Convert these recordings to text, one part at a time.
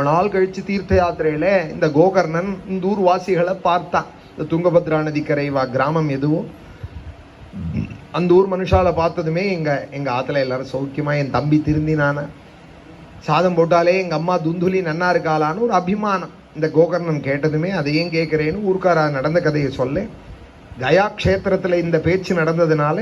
நாள் கழிச்சு தீர்த்த யாத்திரையில இந்த கோகர்ணன் இந்த ஊர் வாசிகளை பார்த்தான். இந்த துங்கபத்ரா நதிக்கரை கிராமம் எதுவும் அந்த ஊர் மனுஷால பார்த்ததுமே எங்க ஆத்துல எல்லாரும் சௌக்கியமா, என் தம்பி திருந்தினான, சாதம் போட்டாலே எங்க அம்மா துந்துலி நன்னா இருக்காளான்னு ஒரு அபிமானம் இந்த கோகர்ணன் கேட்டதுமே அதையும் கேட்கிறேன்னு ஊர்க்காரா நடந்த கதையை சொல்ல, கயா க்ஷேத்திரத்துல இந்த பேச்சு நடந்ததுனால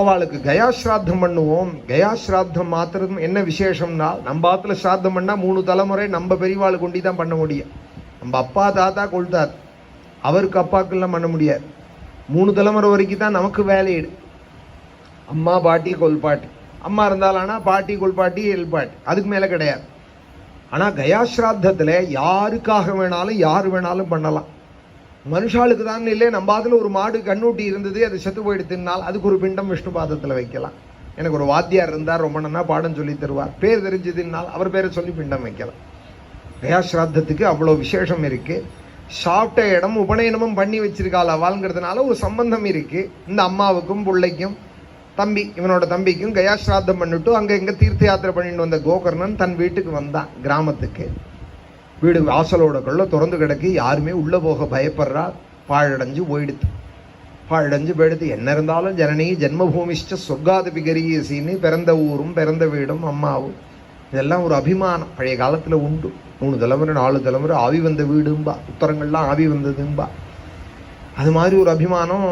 அவளுக்கு கயா ஸ்ராத்தம் பண்ணுவோம். கயா ஸ்ராத்தம் மாத்திரம் என்ன விசேஷம்னா, நம்ம ஆத்துல ஸ்ராத்தம் பண்ணா 3 தலைமுறை நம்ம பெரியவாள் கொண்டு தான் பண்ண முடியும். நம்ம அப்பா தாத்தா கொள்தார், அவருக்கு அப்பாக்கெல்லாம் பண்ண முடியாது. 3 தலைமுறை வரைக்கும் தான் நமக்கு வேலையிடு. அம்மா பாட்டி கொல்பாட்டி, அம்மா இருந்தாலானா பாட்டி கொல்பாட்டி எல்பாட்டி, அதுக்கு மேலே கிடையாது. ஆனால் கயாஸ்ராத்தத்தில் யாருக்காக வேணாலும் யார் வேணாலும் பண்ணலாம். மனுஷாளுக்கு தான் இல்லை, நம்ம அதில் ஒரு மாடு கண்ணூட்டி இருந்தது, அது செத்து போயிடுத்துனால் அதுக்கு ஒரு பிண்டம் விஷ்ணு பாதத்தில் வைக்கலாம். எனக்கு ஒரு வாத்தியார் இருந்தார், ரொம்ப நன்னா பாடம் சொல்லி தருவார், பேர் தெரிஞ்சதுனால் அவர் பேரை சொல்லி பிண்டம் வைக்கலாம். கயாஸ்ராத்தத்துக்கு அவ்வளோ விசேஷம் இருக்குது. சாப்பிட்ட இடம் உபநயனமும் பண்ணி வச்சிருக்காள் அவள்ங்கிறதுனால ஒரு சம்பந்தம் இருக்குது. இந்த அம்மாவுக்கும் பிள்ளைக்கும் தம்பி, இவனோட தம்பிக்கும் கயாஸ்ராத்தம் பண்ணிட்டு அங்கே எங்கே தீர்த்த யாத்திரை பண்ணிட்டு வந்த கோகர்ணன் தன் வீட்டுக்கு வந்தான். கிராமத்துக்கு வீடு வாசலோட கொள்ள திறந்து கிடக்கு, யாருமே உள்ளே போக பயப்படுறா. பாழடைஞ்சு போயிடுது. பாழடைஞ்சு போயிடுது. என்ன இருந்தாலும் ஜனனி ஜென்மபூமிஷ்ட சொர்க்காதிபி கரியசின்னு பிறந்த ஊரும் பிறந்த வீடும் அம்மாவும் இதெல்லாம் ஒரு அபிமானம் பழைய காலத்தில் உண்டு. 3 தலைமுறை 4 தலைமுறை ஆவி வந்த வீடும்பா, உத்தரங்கள்லாம் ஆவி வந்ததும்பா. அது மாதிரி ஒரு அபிமானம்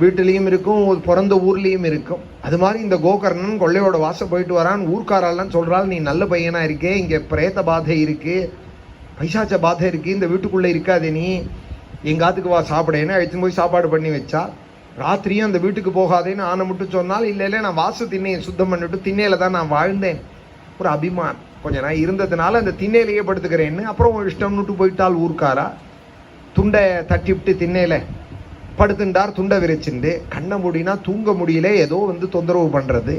வீட்டிலையும் இருக்கும், பிறந்த ஊர்லேயும் இருக்கும். அது மாதிரி இந்த கோகர்ணன் கொள்ளையோட வாசல் போயிட்டு வரான். ஊர்க்காரெல்லாம் சொல்கிறாள், நீ நல்ல பையனா இருக்கே, இங்கே பிரேத பாதை இருக்கு, பைசாச்ச பாதை இருக்கு, இந்த வீட்டுக்குள்ளே இருக்காதே, நீ எங்காத்துக்கு வா சாப்பிடேன்னு அழைத்துன்னு போய் சாப்பாடு பண்ணி வச்சா. ராத்திரியும் அந்த வீட்டுக்கு போகாதேன்னு ஆனை மட்டும் சொன்னால், இல்லை நான் வாசு திண்ணையை சுத்தம் பண்ணிவிட்டு திண்ணையில தான் நான் வாழ்ந்தேன். ஒரு அபிமானம் கொஞ்ச நான் இருந்ததுனால அந்த திண்ணையிலேயே படுத்துக்கிறேன்னு. அப்புறம் இஷ்டம்னுட்டு போயிட்டால் ஊர்க்காரா. துண்டை தட்டிவிட்டு திண்ணையில படுத்துட்டார். துண்டை விரிச்சுண்டு கண்ணை மூடினா தூங்க முடியல, ஏதோ தொந்தரவு பண்றது.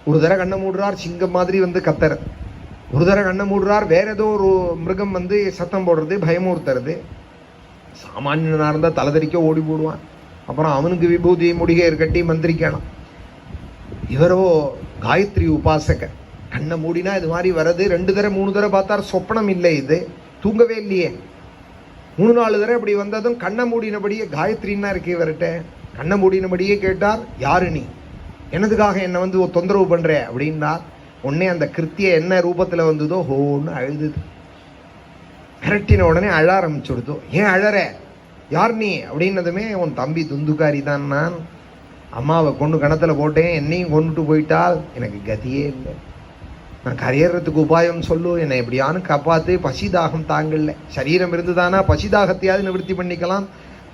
ஒரு தடவை கண்ணை மூடுறார், சிங்கம் மாதிரி கத்துற. ஒரு தடவை கண்ணை மூடுறார், வேற ஏதோ ஒரு மிருகம் சத்தம் போடுறது, பயமுறுத்துறது. சாமானியனா இருந்தா தலைதறிக்க ஓடி போடுவான். அப்புறம் அவனுக்கு விபூதி முடிகை கட்டி மந்திரிக்கணும். இவரோ காயத்ரி உபாசக. கண்ணை மூடினா இது மாதிரி வர்றது. 2 தடவை 3 தடவை பார்த்தார், சொப்பனம் இல்லை, இது தூங்கவே இல்லையே. 3-4 தடவை அப்படி வந்ததும் கண்ணை மூடினபடியே காயத்ரின்னா இருக்கே இவர்கிட்ட. கண்ணை மூடினபடியே கேட்டார், யாரு நீ, என்னதுக்காக என்னை தொந்தரவு பண்ற அப்படின்னார். உடனே அந்த கிருத்திய என்ன ரூபத்தில் வந்ததோ ஹோன்னு அழுதுது. கரெக்டின உடனே அழ ஆரம்பிச்சுடுதோ. ஏன் அழற, யார் நீ அப்படின்னதுமே, உன் தம்பி துந்துக்காரி தான், நான் அம்மாவை கொண்டு கணத்துல போட்டேன், என்னையும் கொண்டுட்டு போயிட்டால், எனக்கு கதியே இல்லை, நான் கரையேறதுக்கு உபாயம் சொல்லு, என்னை எப்படியானு காப்பாத்து, பசிதாகம் தாங்கல. சரீரம் இருந்துதானா பசிதாகத்தையாவது நிவர்த்தி பண்ணிக்கலாம்.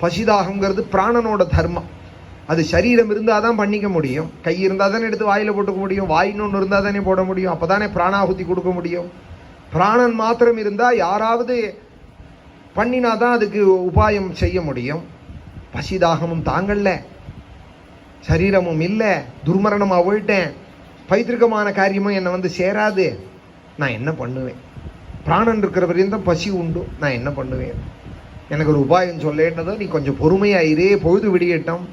பசிதாகங்கிறது பிராணனோட தர்மம். அது சரீரம் இருந்தால் தான் பண்ணிக்க முடியும். கை இருந்தால் தானே எடுத்து வாயில் போட்டுக்க முடியும், வாயின்னு ஒன்று இருந்தால் தானே போட முடியும், அப்போ தானே பிராணாகுதி கொடுக்க முடியும். பிராணன் மாத்திரம் இருந்தால் யாராவது பண்ணினாதான் அதுக்கு உபாயம் செய்ய முடியும். பசிதாகமும் தாங்கல்ல, சரீரமும் இல்லை, துர்மரணமாக போயிட்டேன், பைத்திருக்கமான காரியமும் என்னை சேராது, நான் என்ன பண்ணுவேன்? பிராணன் இருக்கிற வரையும் பசி உண்டு, நான் என்ன பண்ணுவேன்? எனக்கு ஒரு உபாயம் சொல்லேன்னதோ, நீ கொஞ்சம் பொறுமையாயிரே, பொழுது விடியட்டும்,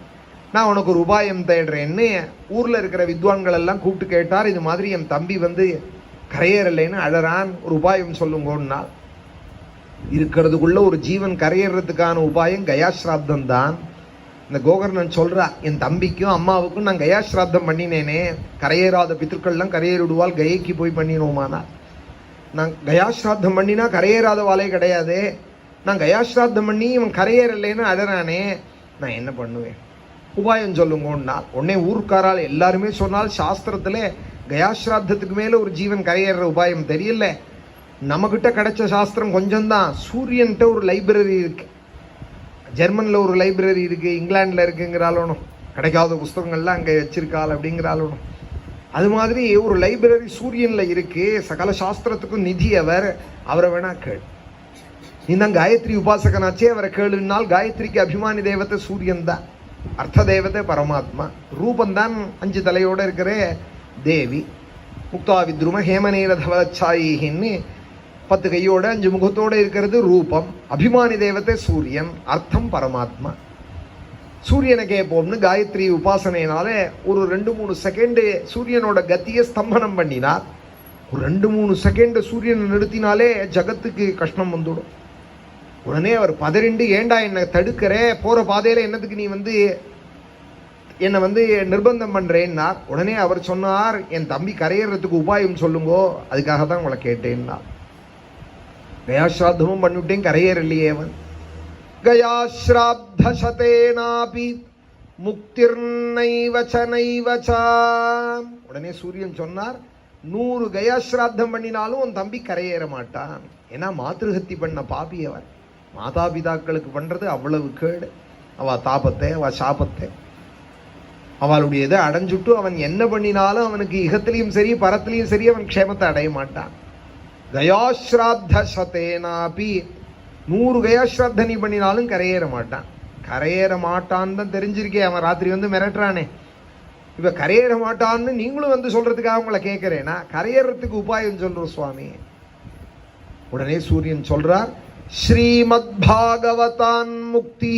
நான் உனக்கு ஒரு உபாயம் தேடுறேன்னு ஊரில் இருக்கிற வித்வான்கள் எல்லாம் கூப்பிட்டு கேட்டார். இது மாதிரி என் தம்பி கரையேறலைன்னு அழறான், ஒரு உபாயம் சொல்லுங்கன்னா. இருக்கிறதுக்குள்ள ஒரு ஜீவன் கரையேறதுக்கான உபாயம் கயாஸ்ராத்தம் தான். இந்த கோகர்ணன் சொல்றா, என் தம்பிக்கும் அம்மாவுக்கும் நான் கயாஸ்ராத்தம் பண்ணினேனே, கரையேறாத பித்திருக்கள்லாம் கரையேறிடுவாள், கயைக்கு போய் பண்ணினோமானா. நான் கயாஸ்ராத்தம் பண்ணினா கரையேறாத வாளே கிடையாது, நான் கயாஸ்ராத்தம் பண்ணி இவன் கரையேறலைன்னு அழறானே, நான் என்ன பண்ணுவேன்? உபாயம் சொல்லுங்கன்னா. உடனே ஊர்க்காரால் எல்லாருமே சொன்னால், சாஸ்திரத்துல கயாஸ்ராத்தத்துக்கு மேல ஒரு ஜீவன் கரையேற உபாயம் தெரியல. நம்மகிட்ட கிடைச்ச சாஸ்திரம் கொஞ்சம்தான். சூரியன்கிட்ட ஒரு லைப்ரரி இருக்கு, ஜெர்மன்ல ஒரு லைப்ரரி இருக்கு, இங்கிலாந்துல இருக்குங்கிறாலும், கிடைக்காத புஸ்தகங்கள்லாம் அங்கே வச்சிருக்காள் அப்படிங்கிறாலும். அது மாதிரி ஒரு லைப்ரரி சூரியன்ல இருக்கு, சகல சாஸ்திரத்துக்கும் நிதி அவர், அவரை வேணா கேளு. நீ தான் காயத்ரி உபாசகனாச்சே, அவரை கேளுனால். காயத்ரிக்கு அபிமானி தேவத்தை சூரியன் தான், அர்த்த தேவதை பரமாத்மா, ரூபந்தான் 5 தலையோட இருக்கிற தேவி. முக்தா வித்ரும ஹேமநீர தவச்சாயின்னு 10 கையோட 5 முகத்தோட இருக்கிறது ரூபம். அபிமானி தேவத்தை சூரியன், அர்த்தம் பரமாத்மா. சூரியனை கேட்போம்னு காயத்ரி உபாசனையினால ஒரு 2-3 செகண்டு சூரியனோட கத்தியை ஸ்தம்பனம் பண்ணினார். ஒரு 2-3 செகண்ட் சூரியனை நிறுத்தினாலே ஜகத்துக்கு கஷ்டம் வந்துடும். உடனே அவர் பதறிண்டு, ஏண்டா என்னை தடுக்கிற, போற பாதையில என்னத்துக்கு நீ என்னை நிர்பந்தம் பண்றேன்னா. உடனே அவர் சொன்னார், என் தம்பி கரையேறதுக்கு உபாயம் சொல்லுங்கோ, அதுக்காக தான் உங்களை கேட்டேன்னா. கயாஸ்ராத்தமும் பண்ணிவிட்டேன், கரையேறலையே அவன். கயாஸ்ராத்த சதேனாபி முக்திர்நைவச்ச. உடனே சூரியன் சொன்னார், 100 கயாஸ்ராத்தம் பண்ணினாலும் உன் தம்பி கரையேற மாட்டான். ஏன்னா மாத்திருஹத்தி பண்ண பாபி அவன். மாதா பிதாக்களுக்கு பண்றது அவ்வளவு கேடு. அவ தாபத்தை, அவ சாபத்தை, அவளுடைய இதை அடைஞ்சுட்டு அவன் என்ன பண்ணினாலும் அவனுக்கு இகத்திலையும் சரி பரத்திலையும் சரி அவன் க்ஷேமத்தை அடைய மாட்டான். கயாஸ்ராத்த சதேனாபி 100 கயாஸ்ராத்த நீ பண்ணினாலும் கரையேற மாட்டான். கரையேற மாட்டான்னு தான் தெரிஞ்சிருக்கே, அவன் ராத்திரி மிரட்டுறானே. இப்ப கரையேற மாட்டான்னு நீங்களும் சொல்றதுக்காக உங்களை கேட்கிறேனா, கரையேறதுக்கு உபாயம் சொல்றோம் சுவாமி. உடனே சூரியன் சொல்றார், ஸ்ரீமத் பாகவதான் முக்தி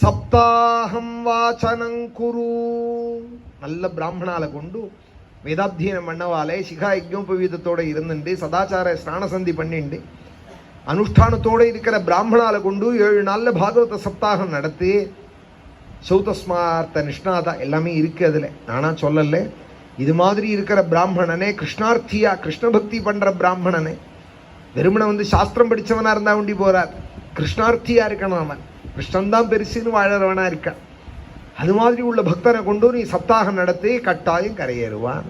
சப்தாஹம் வாசனம் குரு. நல்ல பிராமணால கொண்டு வேதாத்தியனம் பண்ணவாலே சிகா யஜ்ஞோபவீதத்தோட இருந்துட்டு சதாச்சார ஸ்நானசந்தி பண்ணிண்டு அனுஷ்டானத்தோட இருக்கிற பிராமணால கொண்டு 7 நாள்ல பாகவத சப்தாகம் நடத்தி சௌதஸ்மார்த்த நிஷ்ணாதா எல்லாமே இருக்கு. அதுல நானா சொல்லல, இது மாதிரி இருக்கிற பிராமணனே, கிருஷ்ணார்த்தியா கிருஷ்ண பக்தி பண்ற பிராமணனே, வெறுமனை சாஸ்திரம் படிச்சவனா இருந்தா உண்டி போறார். கிருஷ்ணார்த்தியா இருக்கணும், அவன் கிருஷ்ணன் தான் பெருசுன்னு வாழறவனா இருக்கான். அது மாதிரி உள்ள பக்தனை கொண்டு நீ சப்தாகம் நடத்தி கட்டாயம் கரையேறுவான்.